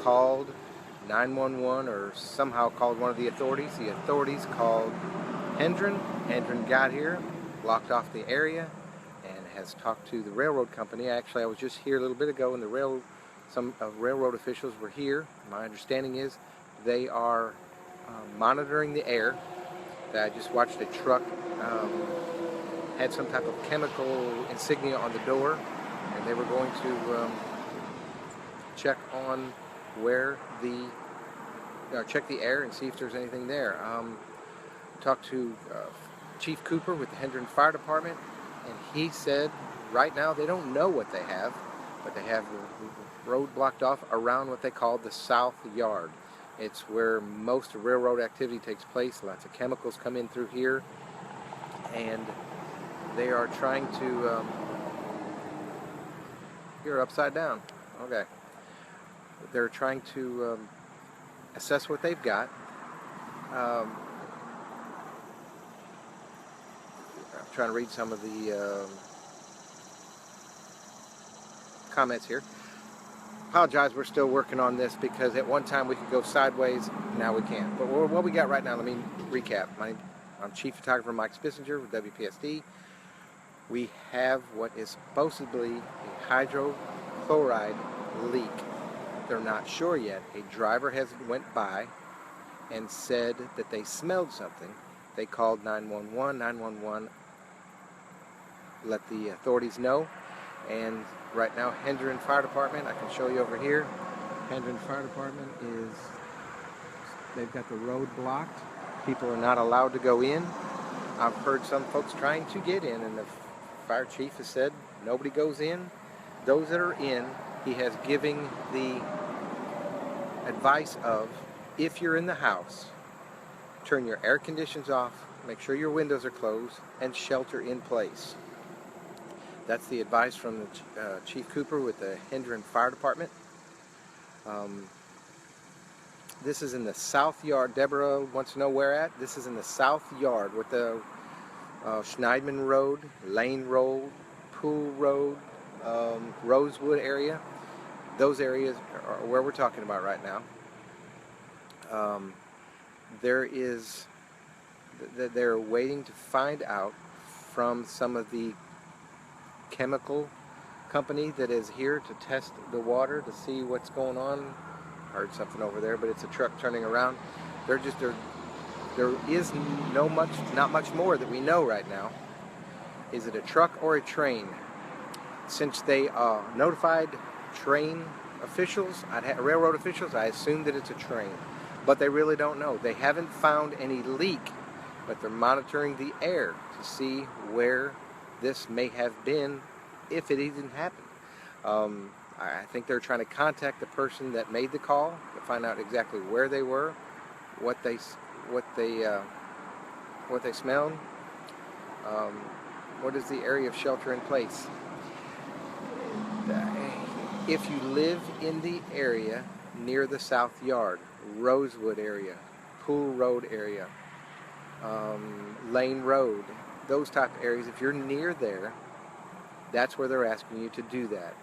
called 911 or somehow called one of the authorities. The authorities called Hendren. Hendren got here, blocked off the area, and has talked to the railroad company. Actually, I was just here a little bit ago, and some railroad officials were here. My understanding is they are monitoring the air. I just watched a truck had some type of chemical insignia on the door, and they were going to check on where check the air and see if there's anything there. Talked to Chief Cooper with the Hendren Fire Department, and he said right now they don't know what they have, but they have the road blocked off around what they call the South Yard. It's where most railroad activity takes place. Lots of chemicals come in through here, and they are trying to you're upside down. Okay. They're trying to assess what they've got. I'm trying to read some of the comments here. Apologize, we're still working on this because at one time we could go sideways, now we can't. But what we got right now, let me recap. I'm Chief Photographer Mike Spissinger with WPSD. We have what is supposedly a hydrochloride leak. They're not sure yet. A driver has went by and said that they smelled something. They called 911. 911 let the authorities know. And right now, Hendren Fire Department, I can show you over here. Hendren Fire Department they've got the road blocked. People are not allowed to go in. I've heard some folks trying to get in, and the fire chief has said nobody goes in. Those that are in, he has given the advice of, if you're in the house, turn your air conditions off, make sure your windows are closed, and shelter in place. That's the advice from the Chief Cooper with the Hendren Fire Department. This is in the South Yard. Deborah wants to know where at. This is in the South Yard with the Schneidman Road, Lane Road, Poole Road, Rosewood area. Those areas are where we're talking about right now. They're waiting to find out from some of the chemical company that is here to test the water to see what's going on. Heard something over there, but it's a truck turning around. There is not much more that we know right now. Is it a truck or a train? Since they notified train officials, railroad officials, I assume that it's a train, but they really don't know. They haven't found any leak, but they're monitoring the air to see where this may have been, if it even happened. I think they're trying to contact the person that made the call to find out exactly where they were, what they smelled. What is the area of shelter in place? If you live in the area near the South Yard, Rosewood area, Poole Road area, Lane Road, those type of areas, if you're near there, that's where they're asking you to do that.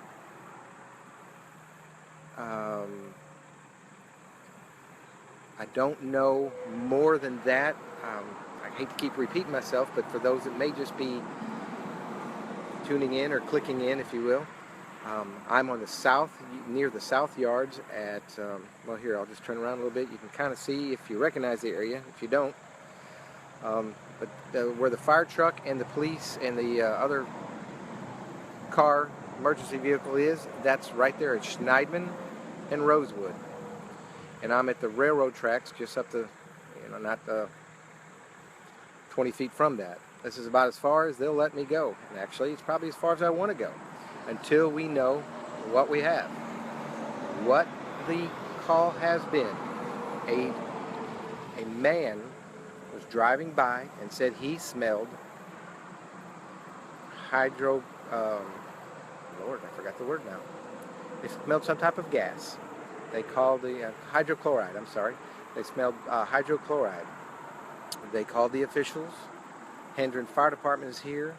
I don't know more than that. I hate to keep repeating myself, but for those that may just be tuning in or clicking in, if you will, I'm on the near the South Yards at, well, here, I'll just turn around a little bit. You can kind of see if you recognize the area. If you don't, but where the fire truck and the police and the other car, emergency vehicle is, that's right there at Schneidman and Rosewood. And I'm at the railroad tracks just up the, not 20 feet from that. This is about as far as they'll let me go. And actually, it's probably as far as I want to go until we know what we have. What the call has been. A man was driving by and said he smelled Lord, I forgot the word now. They smelled some type of gas. They called the hydrochloride, I'm sorry. They smelled hydrochloride. They called the officials. Hendren Fire Department is here.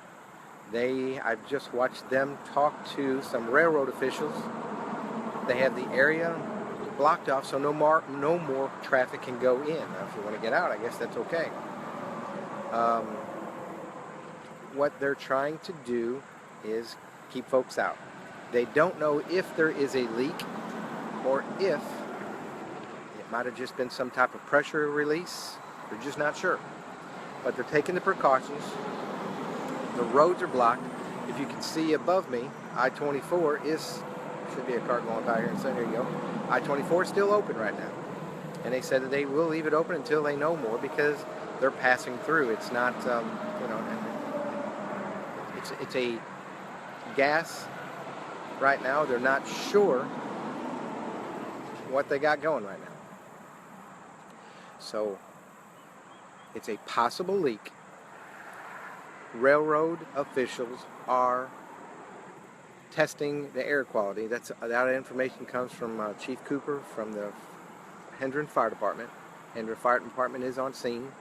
I've just watched them talk to some railroad officials. They have the area blocked off so no more traffic can go in. Now, if you want to get out, I guess that's okay. What they're trying to do is keep folks out. They don't know if there is a leak or if it might have just been some type of pressure release. They're just not sure. But they're taking the precautions. The roads are blocked. If you can see above me, I-24 should be a car going by here, and so there you go. I-24 is still open right now. And they said that they will leave it open until they know more, because they're passing through. It's not, it's a gas right now. They're not sure what they got going right now. So it's a possible leak. Railroad officials are testing the air quality. That information comes from Chief Cooper from the Hendron Fire Department. Hendron Fire Department is on scene.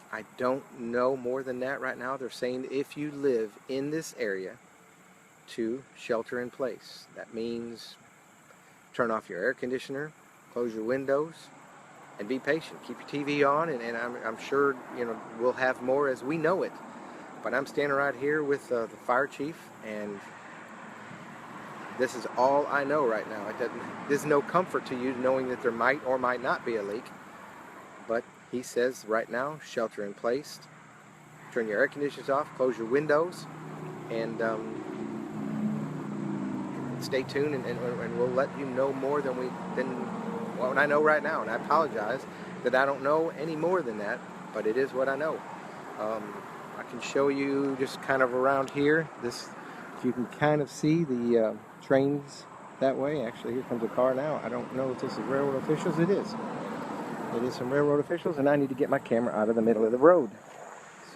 I don't know more than that right now. They're saying if you live in this area, to shelter in place. That means turn off your air conditioner, close your windows, and be patient. Keep your TV on, and I'm sure we'll have more as we know it. But I'm standing right here with the fire chief, and this is all I know right now. There's no comfort to you knowing that there might or might not be a leak. But he says right now, shelter in place. Turn your air conditioners off, close your windows, and stay tuned, and we'll let you know more than what I know right now. And I apologize that I don't know any more than that, but it is what I know. I can show you just kind of around here. If you can kind of see the trains that way. Actually, here comes a car now. I don't know if this is railroad officials. It is. It is some railroad officials, and I need to get my camera out of the middle of the road.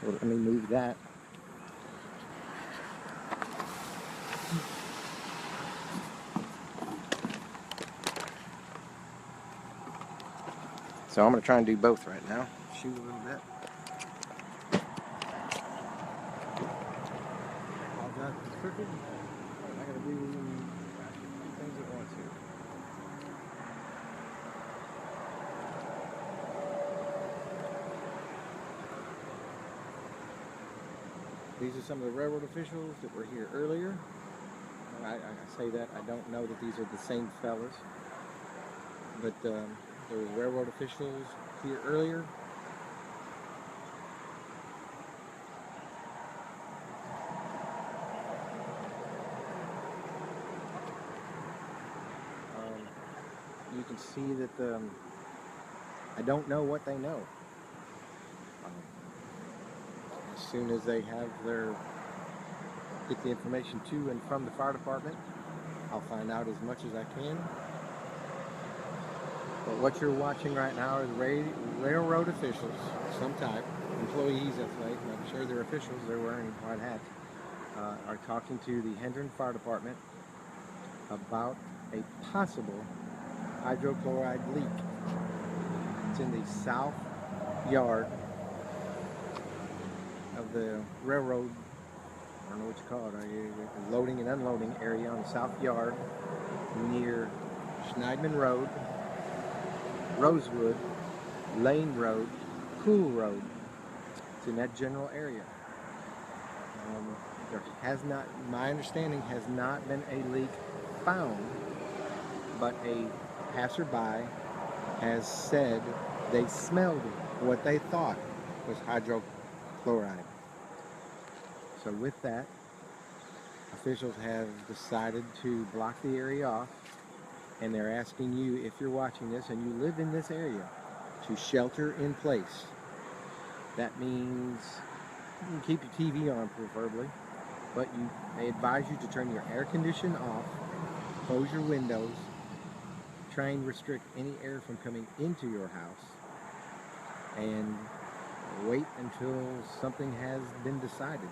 So let me move that. So I'm going to try and do both right now. Shoot a little bit. Apologize if it's crooked. I got to do things at once here. These are some of the railroad officials that were here earlier. I say that, I don't know that these are the same fellas, but there were railroad officials here earlier. You can see that I don't know what they know. As soon as they have get the information to and from the fire department, I'll find out as much as I can. But what you're watching right now is railroad officials, some type, employees, I'm sure they're officials, they're wearing white hats, are talking to the Hendron Fire Department about a possible hydrochloride leak. It's in the south yard of the railroad, I don't know what you call it, loading and unloading area on the south yard near Schneidman Road, Rosewood, Lane Road, Poole Road. It's in that general area. There has not, my understanding, has not been a leak found, but a passerby has said they smelled what they thought was hydrochloride. So with that, officials have decided to block the area off, and they're asking you, if you're watching this and you live in this area, to shelter in place. That means you can keep your TV on preferably, but they advise you to turn your air conditioner off, close your windows, try and restrict any air from coming into your house, and wait until something has been decided.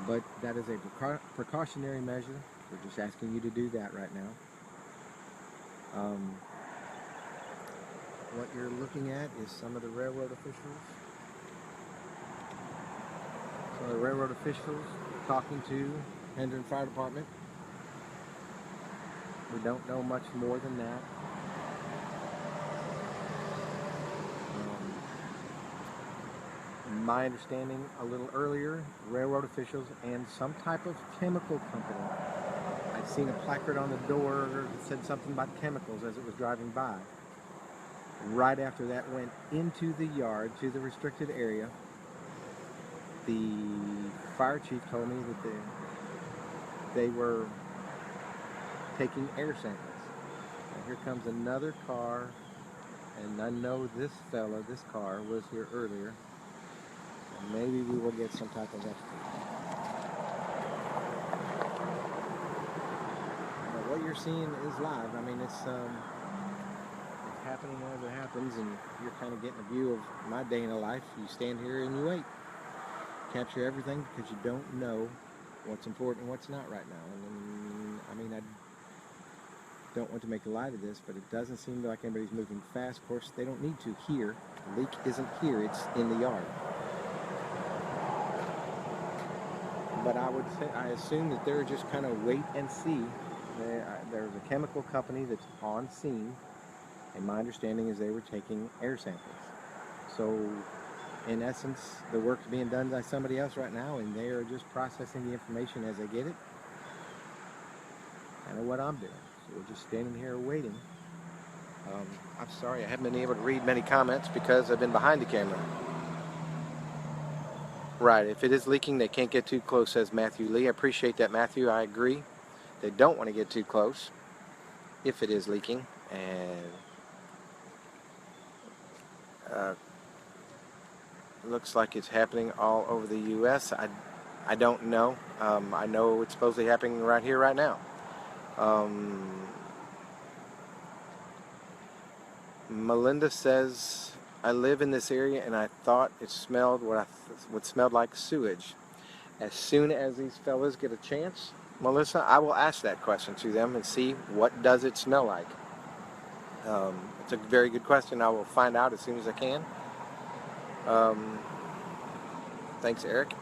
But that is a precautionary measure. We're just asking you to do that right now. What you're looking at is some of the railroad officials. Some of the railroad officials talking to Hendron Fire Department We don't know much more than that. My understanding a little earlier, railroad officials and some type of chemical company. I'd seen a placard on the door that said something about chemicals as it was driving by. Right after that went into the yard, to the restricted area, the fire chief told me that they were taking air samples. Now here comes another car, and I know this car was here earlier. So maybe we will get some type of expert. But what you're seeing is live. I mean, it's happening as it happens, and you're kind of getting a view of my day in the life. You stand here and you wait. Capture everything because you don't know what's important and what's not right now. And I mean, I don't want to make light of this, but it doesn't seem like anybody's moving fast. Of course, they don't need to here. The leak isn't here, it's in the yard. But I assume that they're just kind of wait and see. There's a chemical company that's on scene, and my understanding is they were taking air samples. So, in essence, the work's being done by somebody else right now, and they are just processing the information as they get it. Kind of what I'm doing. So we're just standing here waiting. I'm sorry I haven't been able to read many comments because I've been behind the camera. Right, if it is leaking, they can't get too close, says Matthew Lee. I appreciate that, Matthew. I agree. They don't want to get too close if it is leaking. And looks like it's happening all over the U.S. I don't know. I know it's supposedly happening right here, right now. Melinda says, I live in this area and I thought it smelled what smelled like sewage. As soon as these fellas get a chance, Melissa, I will ask that question to them and see what does it smell like. It's a very good question. I will find out as soon as I can. Thanks, Eric.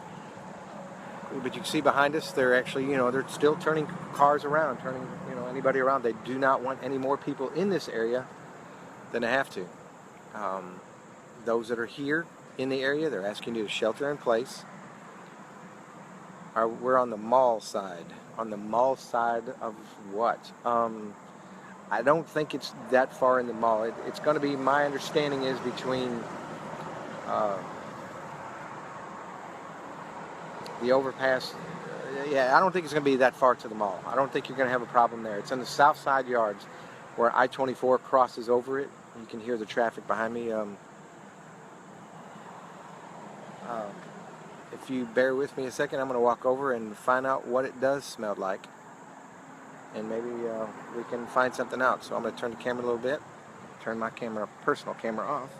But you can see behind us, they're actually, they're still turning cars around, turning, anybody around. They do not want any more people in this area than they have to. Those that are here in the area, they're asking you to shelter in place. We're on the mall side. On the mall side of what? I don't think it's that far in the mall. It's going to be, my understanding is between the overpass. Yeah, I don't think it's going to be that far to the mall. I don't think you're going to have a problem there. It's on the south side yards where I-24 crosses over it. You can hear the traffic behind me. If you bear with me a second, I'm going to walk over and find out what it does smell like. And maybe we can find something out. So I'm going to turn the camera a little bit. Turn my personal camera off.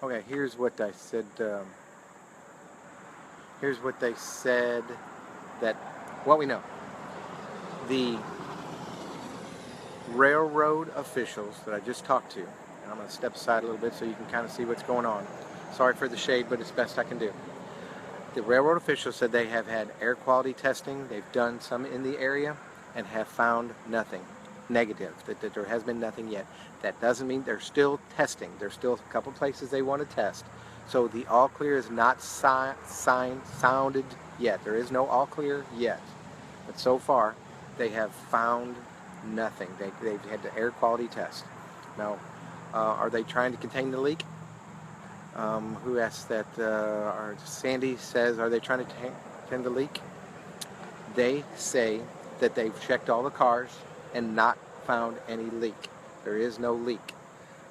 Okay, here's what I said. Here's what they said that what we know. The railroad officials that I just talked to, and I'm going to step aside a little bit so you can kind of see what's going on. Sorry for the shade, but it's best I can do. The railroad officials said they have had air quality testing. They've done some in the area and have found nothing negative, that there has been nothing yet. That doesn't mean they're still testing. There's still a couple places they want to test. So the all clear is not sounded yet. There is no all clear yet. But so far, they have found nothing. They've had the air quality test. Now, are they trying to contain the leak? Who asked that? Sandy says, are they trying to contain the leak? They say that they've checked all the cars and not found any leak. There is no leak.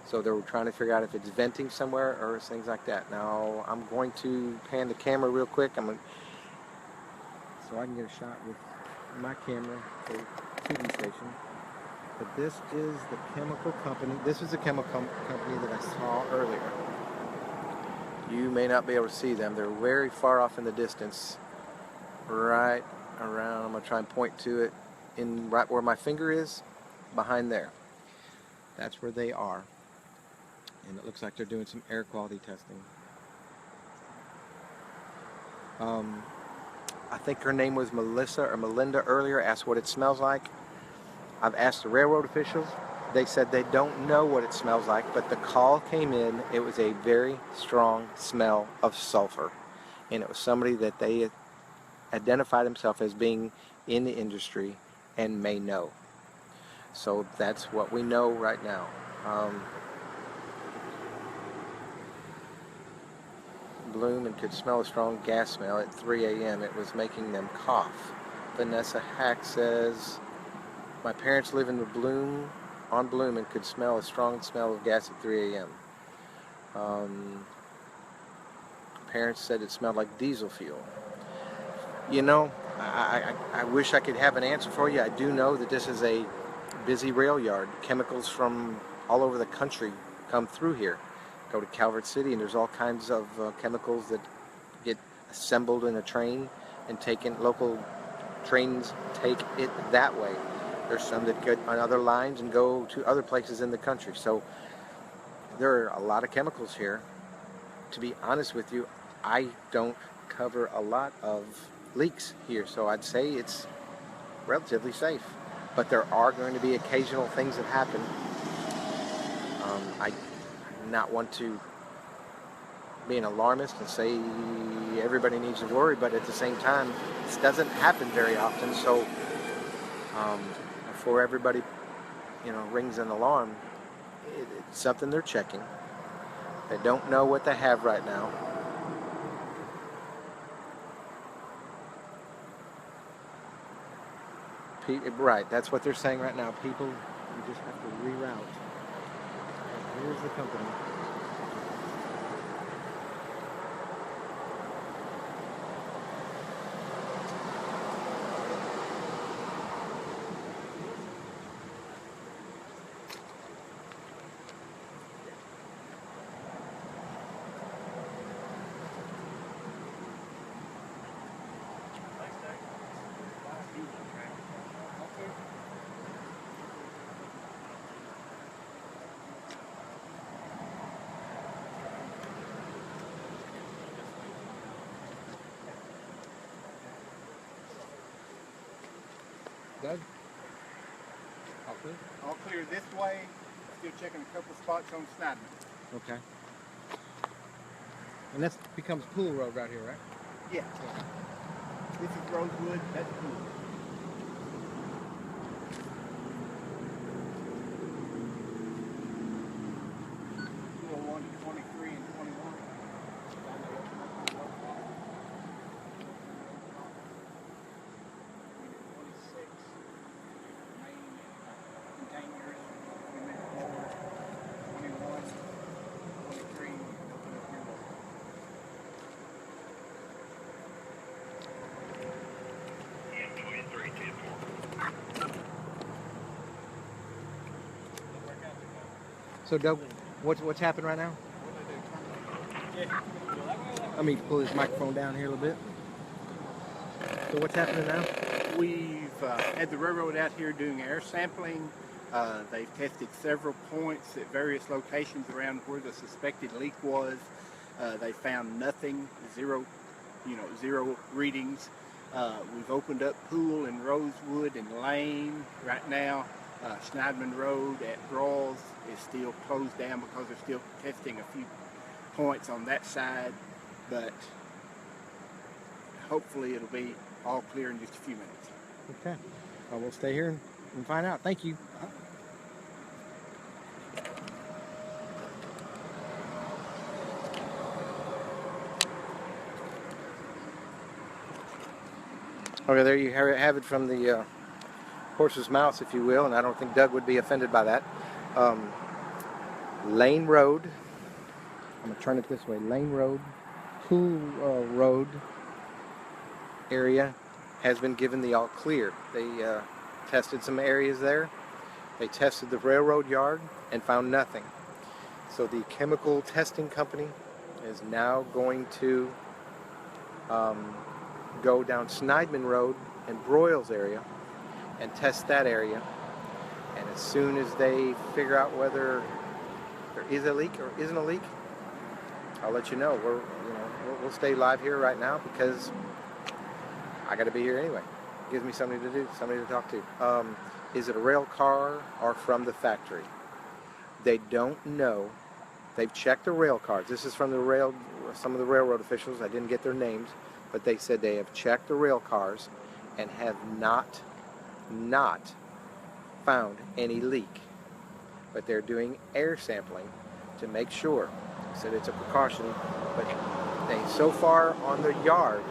So they're trying to figure out if it's venting somewhere or things like that. Now, I'm going to pan the camera real quick. So I can get a shot with my camera for the TV station. But this is the chemical company. This is the chemical company that I saw earlier. You may not be able to see them. They're very far off in the distance. Right around, I'm going to try and point to it in right where my finger is, behind there. That's where they are. And it looks like they're doing some air quality testing. I think her name was Melissa or Melinda earlier, asked what it smells like. I've asked the railroad officials. They said they don't know what it smells like, but the call came in. It was a very strong smell of sulfur. And it was somebody that they identified himself as being in the industry and may know. So that's what we know right now. Bloom and could smell a strong gas smell at 3 a.m. It was making them cough. Vanessa Hack says, my parents live in the Bloom and could smell a strong smell of gas at 3 a.m. Parents said it smelled like diesel fuel. You know, I wish I could have an answer for you. I do know that this is a busy rail yard. Chemicals from all over the country come through here. Go to Calvert City, and there's all kinds of chemicals that get assembled in a train and taken. Local trains take it that way. There's some that get on other lines and go to other places in the country. So there are a lot of chemicals here. To be honest with you, I don't cover a lot of leaks here, so I'd say it's relatively safe. But there are going to be occasional things that happen. I do not want to be an alarmist and say everybody needs to worry, but at the same time, this doesn't happen very often. So before everybody, rings an alarm, it's something they're checking. They don't know what they have right now. Right, that's what they're saying right now. People, you just have to reroute. Here's the company. Doug? All clear? All clear this way. Still checking a couple spots on Snyderman. Okay. And that becomes Poole Road right here, right? Yeah. This is Rosewood, that's Poole. 201 to 23 and 21. So Doug, what's happened right now? Let me pull this microphone down here a little bit. So what's happening now? We've had the railroad out here doing air sampling. They've tested several points at various locations around where the suspected leak was. They found nothing, zero readings. We've opened up Poole and Rosewood and Lane right now. Schneidman Road at Rawls is still closed down because they're still testing a few points on that side, but hopefully it'll be all clear in just a few minutes. Okay. Well, we'll stay here and find out. Thank you. Okay, there you have it from the horse's mouth, if you will, and I don't think Doug would be offended by that. Lane Road. I'm going to turn it this way. Lane Road, Poole Road area has been given the all clear. They tested some areas there. They tested the railroad yard and found nothing. So the chemical testing company is now going to go down Schneidman Road and Broyles area and test that area. And as soon as they figure out whether there is a leak or isn't a leak, I'll let you know. We'll stay live here right now because I got to be here anyway. It gives me something to do, somebody to talk to. Is it a rail car or from the factory? They don't know. They've checked the rail cars. This is from some of the railroad officials. I didn't get their names, but they said they have checked the rail cars and have not found any leak. But they're doing air sampling to make sure. They said it's a precaution, but so far on the yard,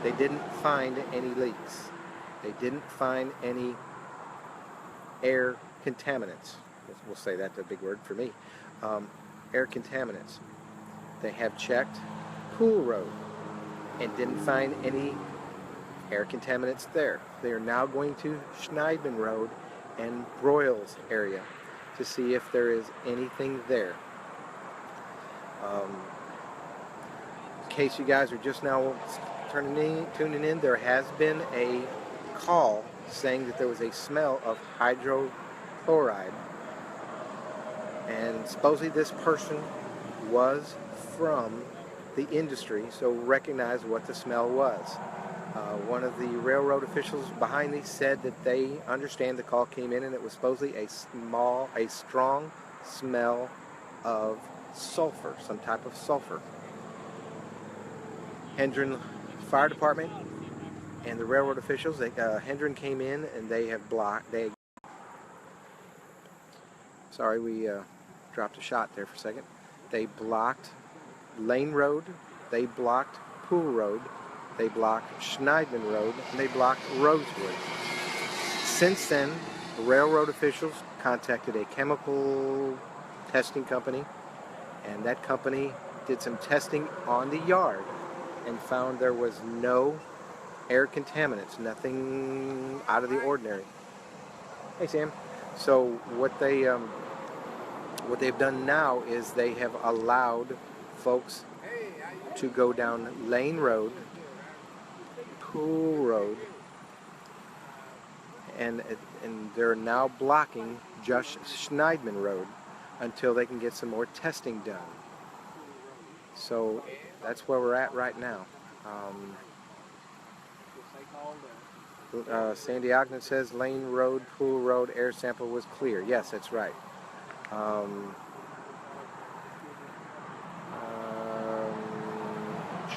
they didn't find any leaks. They didn't find any air contaminants. We'll say that's a big word for me. Air contaminants. They have checked Poole Road and didn't find any air contaminants there. They are now going to Schneidman Road and Broyles area to see if there is anything there. In case you guys are just now tuning in, there has been a call saying that there was a smell of hydrochloride, and supposedly this person was from the industry, so recognized what the smell was. One of the railroad officials behind me said that they understand the call came in and it was supposedly a strong smell of sulfur, some type of sulfur. Hendron Fire Department and the railroad officials, Hendron came in and they have blocked, sorry, we dropped a shot there for a second. They blocked Lane Road, they blocked Poole Road, they blocked Schneidman Road, and they blocked Rosewood. Since then, the railroad officials contacted a chemical testing company, and that company did some testing on the yard and found there was no air contaminants, nothing out of the ordinary. Hey, Sam. So what they've done now is they have allowed folks to go down Lane Road, Poole Road, and they're now blocking just Schneidman Road until they can get some more testing done. So that's where we're at right now. Sandy Ogden says Lane Road, Poole Road air sample was clear. Yes, that's right.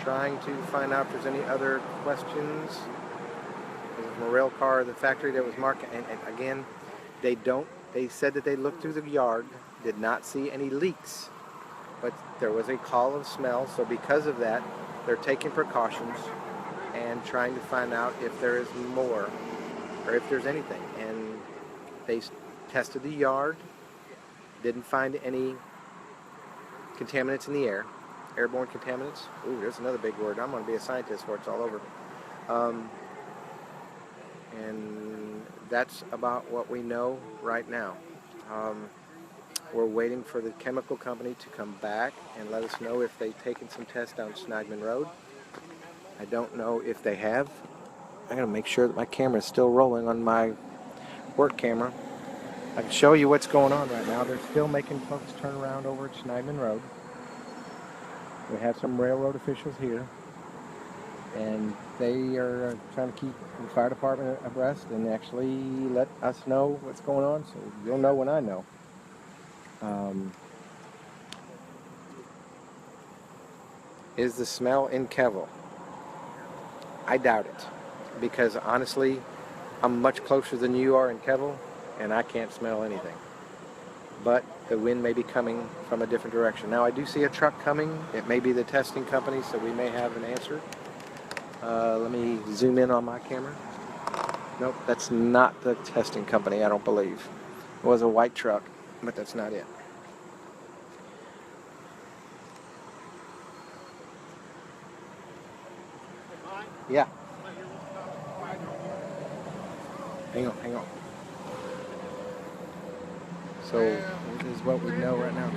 Trying to find out if there's any other questions. There's a rail car at the factory that was marked, and again, they said that they looked through the yard, did not see any leaks, but there was a call of smell, so because of that, they're taking precautions and trying to find out if there is more, or if there's anything. And they tested the yard, didn't find any contaminants in the air. Airborne contaminants. Ooh, there's another big word. I'm going to be a scientist for it. It's all over. And that's about what we know right now. We're waiting for the chemical company to come back and let us know if they've taken some tests down Schneidman Road. I don't know if they have. I'm going to make sure that my camera is still rolling on my work camera. I can show you what's going on right now. They're still making folks turn around over at Schneidman Road. We have some railroad officials here, and they are trying to keep the fire department abreast and actually let us know what's going on, so you'll know when I know. Is the smell in Kevel? I doubt it, because honestly, I'm much closer than you are in Kevel, and I can't smell anything. But the wind may be coming from a different direction. Now I do see a truck coming. It may be the testing company, so we may have an answer. Let me zoom in on my camera. Nope, that's not the testing company, I don't believe. It was a white truck, but that's not it. Yeah. Hang on. So this is what we know right now.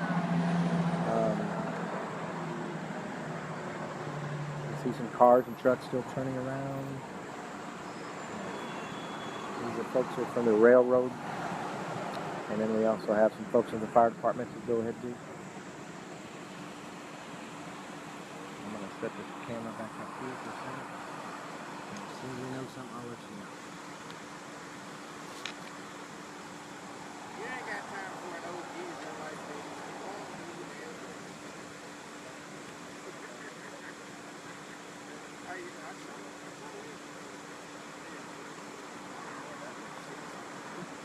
You see some cars and trucks still turning around. These are folks who are from the railroad. And then we also have some folks in the fire department to go ahead and do. I'm going to set this camera back up here for a second. And as soon as we know something, I'll let you know. You ain't got time for an old geezer like me. How you doing?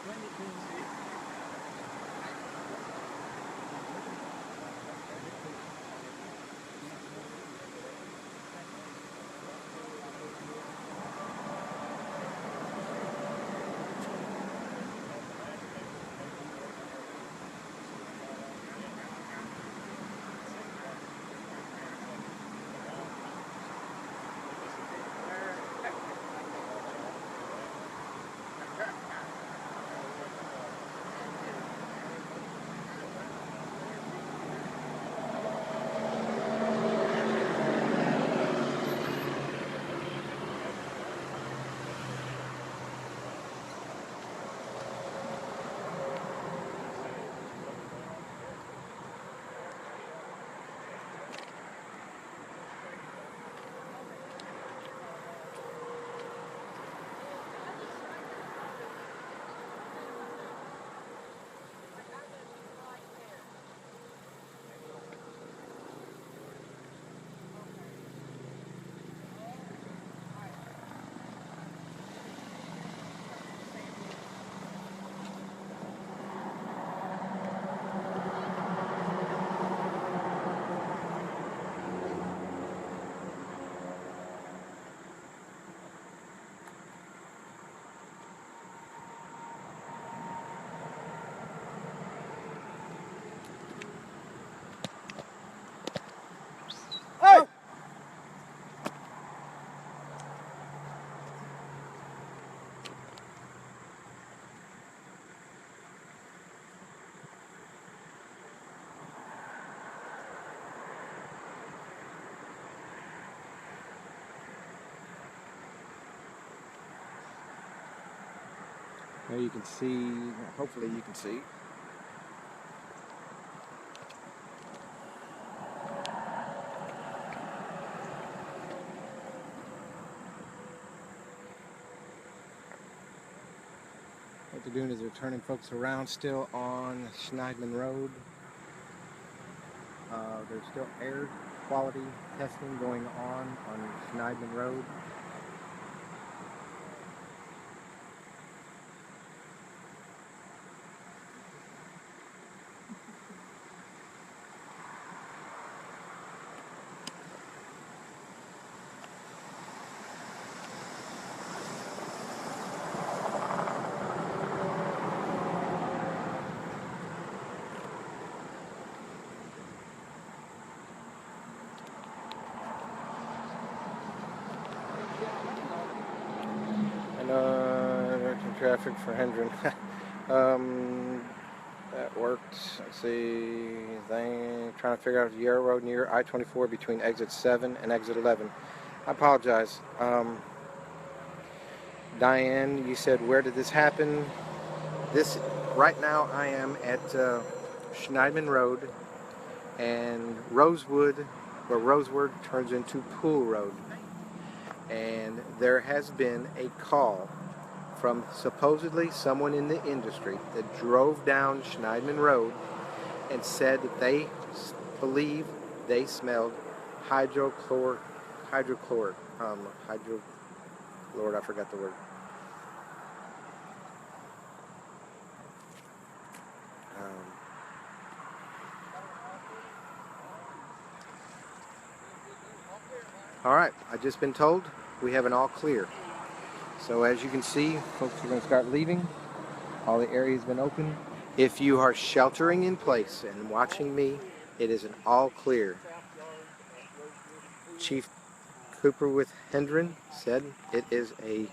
When you can see. There you can see, hopefully you can see. What they're doing is they're turning folks around still on Schneidman Road. There's still air quality testing going on Schneidman Road. And traffic for Hendren. That worked. Let's see. Trying to figure out the Yarrow Road near I-24 between exit 7 and exit 11. I apologize. Diane, you said, where did this happen? Right now I am at Schneidman Road and Rosewood, where Rosewood turns into Poole Road. And there has been a call from supposedly someone in the industry that drove down Schneidman Road and said that they believe they smelled hydrochloride. Lord, I forgot the word. All right, I've just been told we have an all clear. So as you can see, folks are going to start leaving. All the area's been open. If you are sheltering in place and watching me, it is an all clear. Chief Cooper with Hendren said it is a...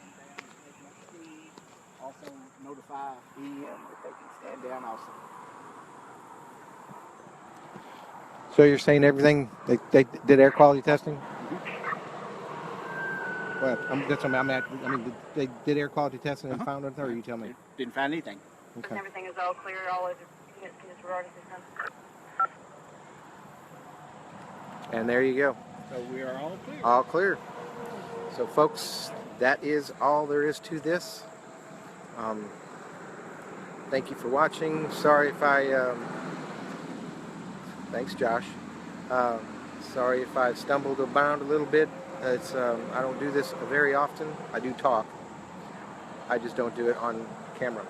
Also notify EM if they can stand down also. So you're saying everything, they did air quality testing? Well, they did air quality testing and found anything, or you tell me? Didn't find anything. Okay. Everything is all clear, all of the sororities are done. And there you go. So we are all clear. All clear. So folks, that is all there is to this. Thank you for watching. Sorry if I... thanks, Josh. Sorry if I stumbled around a little bit. I don't do this very often. I do talk. I just don't do it on camera.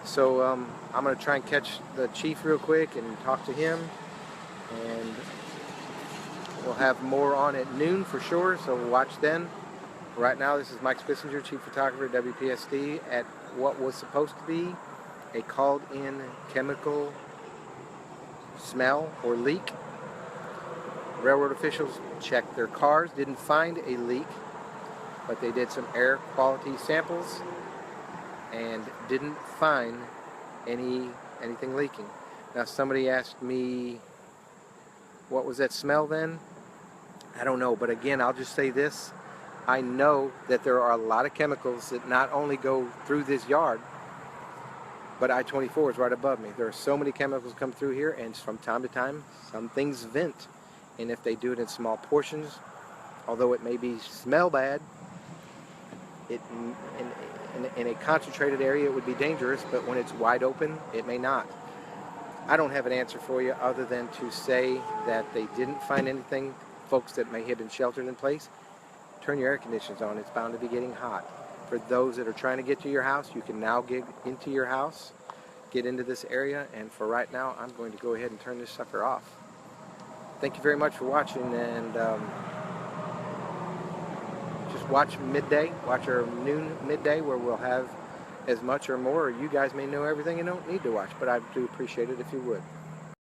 So I'm going to try and catch the chief real quick and talk to him. And we'll have more on at noon for sure, so watch then. Right now, this is Mike Spissinger, Chief Photographer at WPSD, at what was supposed to be a called-in chemical smell or leak. Railroad officials checked their cars, didn't find a leak, but they did some air quality samples and didn't find anything leaking. Now somebody asked me, what was that smell then? I don't know, but again, I'll just say this. I know that there are a lot of chemicals that not only go through this yard, but I-24 is right above me. There are so many chemicals come through here, and from time to time, some things vent. And if they do it in small portions, although it may smell bad, in a concentrated area it would be dangerous, but when it's wide open, it may not. I don't have an answer for you other than to say that they didn't find anything. Folks that may have been sheltered in place, turn your air conditioners on. It's bound to be getting hot. For those that are trying to get to your house, you can now get into your house, get into this area, and for right now, I'm going to go ahead and turn this sucker off. Thank you very much for watching, and just watch midday, watch our noon midday, where we'll have as much or more, or you guys may know everything and don't need to watch, but I do appreciate it if you would.